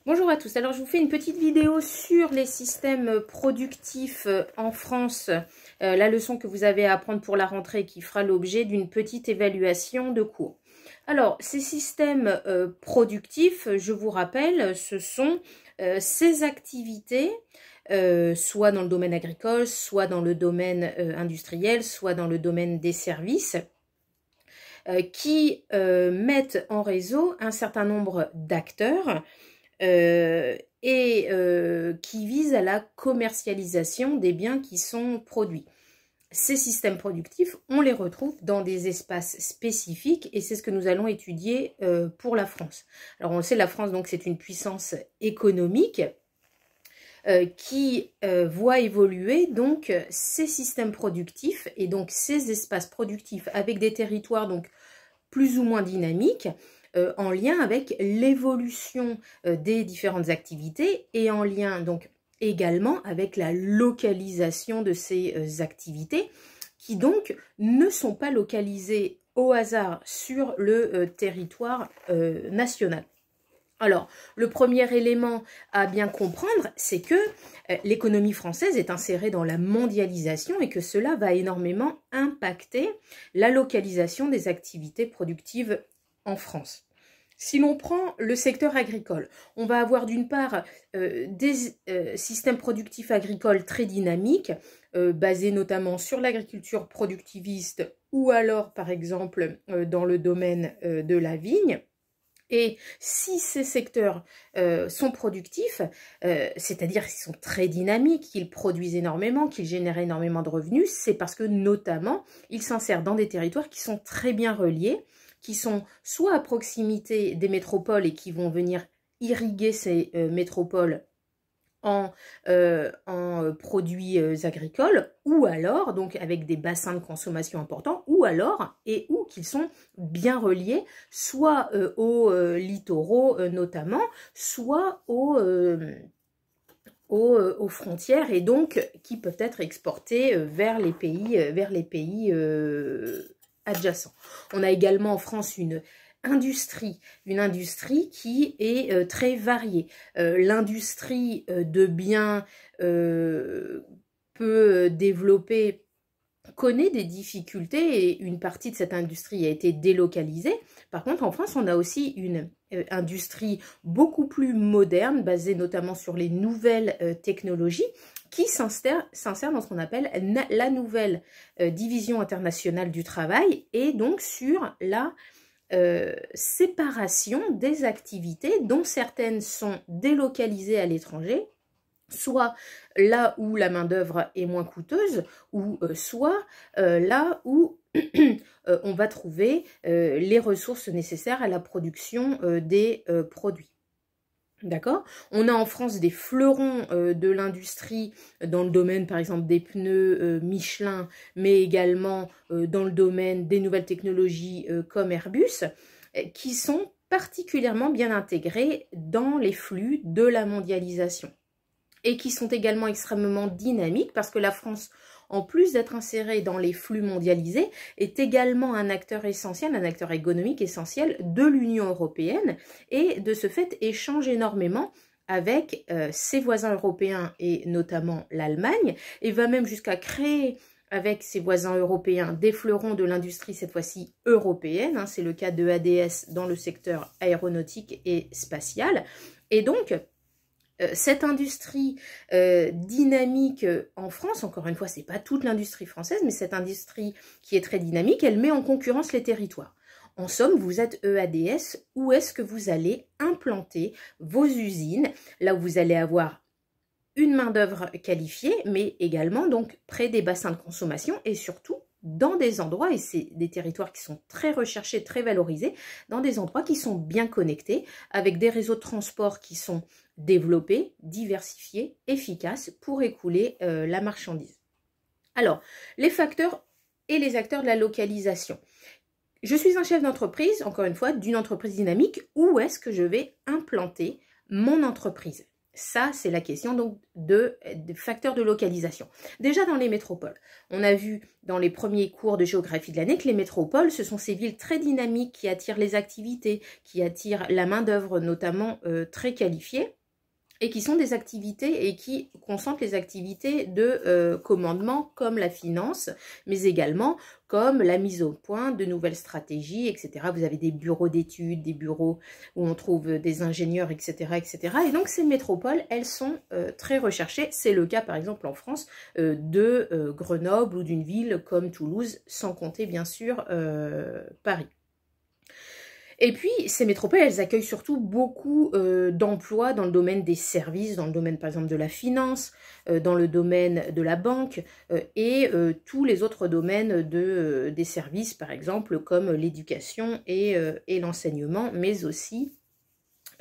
Bonjour à tous, alors je vous fais une petite vidéo sur les systèmes productifs en France, la leçon que vous avez à apprendre pour la rentrée qui fera l'objet d'une petite évaluation de cours. Alors, ces systèmes productifs, je vous rappelle, ce sont ces activités, soit dans le domaine agricole, soit dans le domaine industriel, soit dans le domaine des services, qui mettent en réseau un certain nombre d'acteurs qui vise à la commercialisation des biens qui sont produits. Ces systèmes productifs, on les retrouve dans des espaces spécifiques et c'est ce que nous allons étudier pour la France. Alors on le sait, la France donc c'est une puissance économique qui voit évoluer donc ces systèmes productifs et donc ces espaces productifs avec des territoires donc plus ou moins dynamiques, en lien avec l'évolution des différentes activités et en lien donc également avec la localisation de ces activités qui donc ne sont pas localisées au hasard sur le territoire national. Alors, le premier élément à bien comprendre, c'est que l'économie française est insérée dans la mondialisation et que cela va énormément impacter la localisation des activités productives en France. Si l'on prend le secteur agricole, on va avoir d'une part des systèmes productifs agricoles très dynamiques, basés notamment sur l'agriculture productiviste ou alors par exemple dans le domaine de la vigne. Et si ces secteurs sont productifs, c'est-à-dire qu'ils sont très dynamiques, qu'ils produisent énormément, qu'ils génèrent énormément de revenus, c'est parce que notamment ils s'insèrent dans des territoires qui sont très bien reliés, qui sont soit à proximité des métropoles et qui vont venir irriguer ces métropoles en produits agricoles, ou alors, donc avec des bassins de consommation importants, ou alors, et où qu'ils sont bien reliés, soit aux littoraux notamment, soit aux frontières, et donc qui peuvent être exportés vers les pays adjacents. On a également en France une industrie qui est très variée. L'industrie de biens peut développer, connaît des difficultés et une partie de cette industrie a été délocalisée. Par contre, en France, on a aussi une industrie beaucoup plus moderne, basée notamment sur les nouvelles technologies, qui s'insère dans ce qu'on appelle la nouvelle division internationale du travail et donc sur la séparation des activités dont certaines sont délocalisées à l'étranger, soit là où la main-d'œuvre est moins coûteuse, ou soit là où on va trouver les ressources nécessaires à la production des produits. D'accord? On a en France des fleurons de l'industrie dans le domaine, par exemple, des pneus Michelin, mais également dans le domaine des nouvelles technologies comme Airbus, qui sont particulièrement bien intégrés dans les flux de la mondialisation et qui sont également extrêmement dynamiques parce que la France, en plus d'être insérée dans les flux mondialisés, est également un acteur essentiel, un acteur économique essentiel de l'Union européenne et de ce fait échange énormément avec ses voisins européens et notamment l'Allemagne et va même jusqu'à créer avec ses voisins européens des fleurons de l'industrie cette fois-ci européenne, hein, c'est le cas de ADS dans le secteur aéronautique et spatial et donc cette industrie dynamique en France, encore une fois, c'est pas toute l'industrie française, mais cette industrie qui est très dynamique, elle met en concurrence les territoires. En somme, vous êtes EADS, où est-ce que vous allez implanter vos usines, là où vous allez avoir une main-d'œuvre qualifiée, mais également donc près des bassins de consommation et surtout dans des endroits, et c'est des territoires qui sont très recherchés, très valorisés, dans des endroits qui sont bien connectés, avec des réseaux de transport qui sont développés, diversifiés, efficaces pour écouler la marchandise. Alors, les facteurs et les acteurs de la localisation. Je suis un chef d'entreprise, encore une fois, d'une entreprise dynamique. Où est-ce que je vais implanter mon entreprise? Ça, c'est la question donc de facteurs de localisation. Déjà dans les métropoles, on a vu dans les premiers cours de géographie de l'année que les métropoles, ce sont ces villes très dynamiques qui attirent les activités, qui attirent la main-d'œuvre notamment très qualifiée, et qui sont des activités et qui concentrent les activités de commandement comme la finance, mais également comme la mise au point de nouvelles stratégies, etc. Vous avez des bureaux d'études, des bureaux où on trouve des ingénieurs, etc. etc. Et donc ces métropoles, elles sont très recherchées. C'est le cas par exemple en France de Grenoble ou d'une ville comme Toulouse, sans compter bien sûr Paris. Et puis, ces métropoles, elles accueillent surtout beaucoup d'emplois dans le domaine des services, dans le domaine, par exemple, de la finance, dans le domaine de la banque et tous les autres domaines des services, par exemple, comme l'éducation et l'enseignement, mais aussi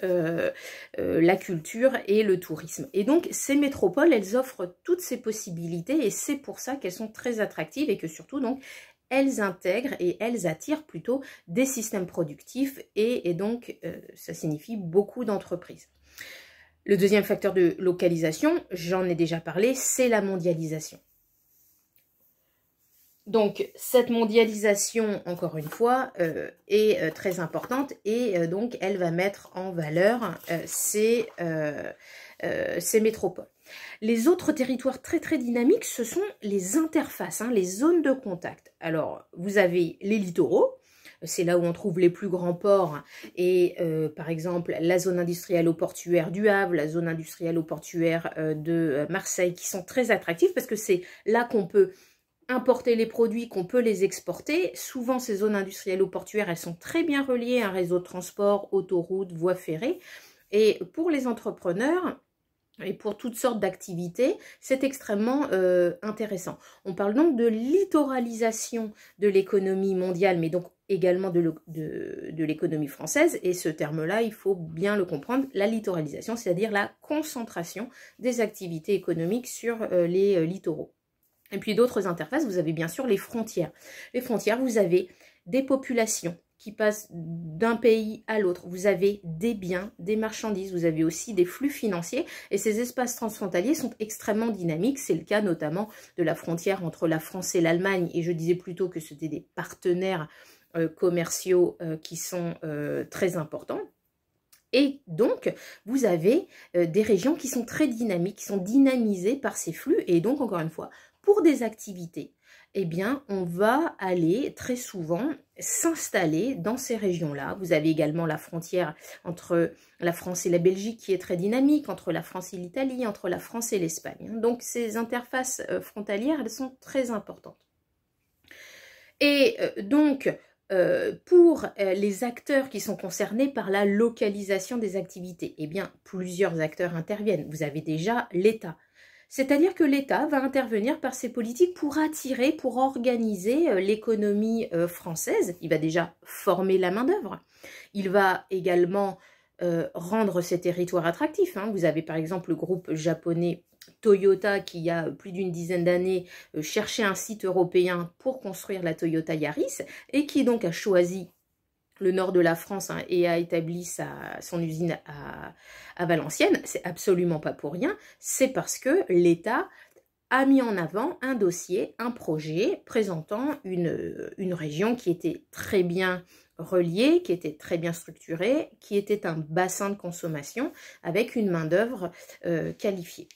la culture et le tourisme. Et donc, ces métropoles, elles offrent toutes ces possibilités et c'est pour ça qu'elles sont très attractives et que surtout, donc, elles intègrent et elles attirent plutôt des systèmes productifs et donc ça signifie beaucoup d'entreprises. Le deuxième facteur de localisation, j'en ai déjà parlé, c'est la mondialisation. Donc cette mondialisation, encore une fois, est très importante et donc elle va mettre en valeur ces métropoles. Les autres territoires très très dynamiques, ce sont les interfaces, les zones de contact. Alors, vous avez les littoraux, c'est là où on trouve les plus grands ports et par exemple la zone industrielle au portuaire du Havre, la zone industrielle au portuaire de Marseille qui sont très attractifs parce que c'est là qu'on peut importer les produits, qu'on peut les exporter. Souvent ces zones industrielles au portuaire, elles sont très bien reliées à un réseau de transport, autoroutes, voies ferrées et pour les entrepreneurs, et pour toutes sortes d'activités, c'est extrêmement intéressant. On parle donc de littoralisation de l'économie mondiale, mais donc également de l'économie française. Et ce terme-là, il faut bien le comprendre, la littoralisation, c'est-à-dire la concentration des activités économiques sur les littoraux. Et puis d'autres interfaces, vous avez bien sûr les frontières. Les frontières, vous avez des populations qui passent d'un pays à l'autre. Vous avez des biens, des marchandises, vous avez aussi des flux financiers et ces espaces transfrontaliers sont extrêmement dynamiques. C'est le cas notamment de la frontière entre la France et l'Allemagne et je disais plutôt que c'était des partenaires commerciaux qui sont très importants. Et donc, vous avez des régions qui sont très dynamiques, qui sont dynamisées par ces flux et donc, encore une fois, pour des activités, eh bien, on va aller très souvent s'installer dans ces régions-là. Vous avez également la frontière entre la France et la Belgique qui est très dynamique, entre la France et l'Italie, entre la France et l'Espagne. Donc, ces interfaces frontalières, elles sont très importantes. Et donc, pour les acteurs qui sont concernés par la localisation des activités, eh bien, plusieurs acteurs interviennent. Vous avez déjà l'État. C'est-à-dire que l'État va intervenir par ses politiques pour attirer, pour organiser l'économie française. Il va déjà former la main-d'œuvre. Il va également rendre ces territoires attractifs. Vous avez par exemple le groupe japonais Toyota qui, il y a plus d'une dizaine d'années, cherchait un site européen pour construire la Toyota Yaris et qui donc a choisi le nord de la France et a établi son usine à Valenciennes. C'est absolument pas pour rien, c'est parce que l'État a mis en avant un dossier, un projet présentant une région qui était très bien reliée, qui était très bien structurée, qui était un bassin de consommation avec une main-d'œuvre qualifiée.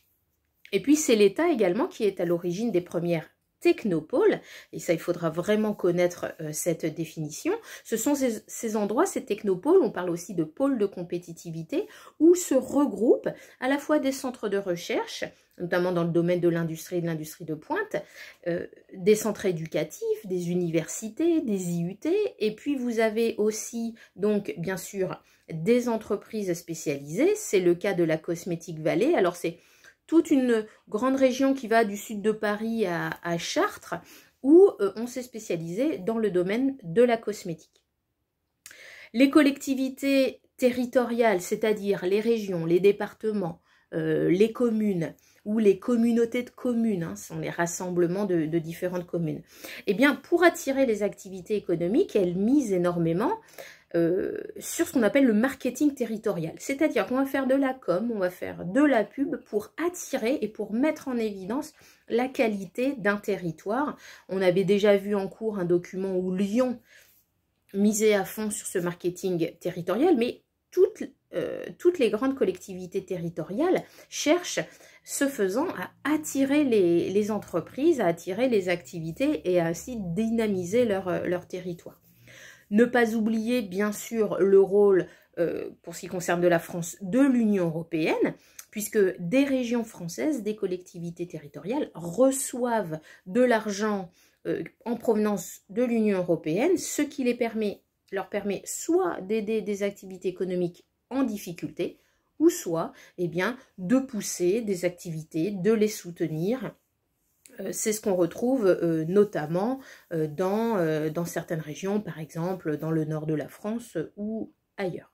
Et puis c'est l'État également qui est à l'origine des premières technopoles, et ça il faudra vraiment connaître cette définition. Ce sont ces endroits, ces technopoles, on parle aussi de pôles de compétitivité, où se regroupent à la fois des centres de recherche, notamment dans le domaine de l'industrie et de l'industrie de pointe, des centres éducatifs, des universités, des IUT, et puis vous avez aussi donc bien sûr des entreprises spécialisées, c'est le cas de la Cosmetic Valley, alors c'est toute une grande région qui va du sud de Paris à Chartres, où on s'est spécialisé dans le domaine de la cosmétique. Les collectivités territoriales, c'est-à-dire les régions, les départements, les communes ou les communautés de communes, ce sont les rassemblements de différentes communes, eh bien, pour attirer les activités économiques, elles misent énormément sur ce qu'on appelle le marketing territorial. C'est-à-dire qu'on va faire de la com, on va faire de la pub pour attirer et pour mettre en évidence la qualité d'un territoire. On avait déjà vu en cours un document où Lyon misait à fond sur ce marketing territorial, mais toutes les grandes collectivités territoriales cherchent, ce faisant, à attirer les entreprises, à attirer les activités et à ainsi dynamiser leur territoire. Ne pas oublier, bien sûr, le rôle, pour ce qui concerne de la France, de l'Union européenne, puisque des régions françaises, des collectivités territoriales reçoivent de l'argent en provenance de l'Union européenne, ce qui leur permet soit d'aider des activités économiques en difficulté, ou soit de pousser des activités, de les soutenir. C'est ce qu'on retrouve notamment dans certaines régions, par exemple dans le nord de la France ou ailleurs.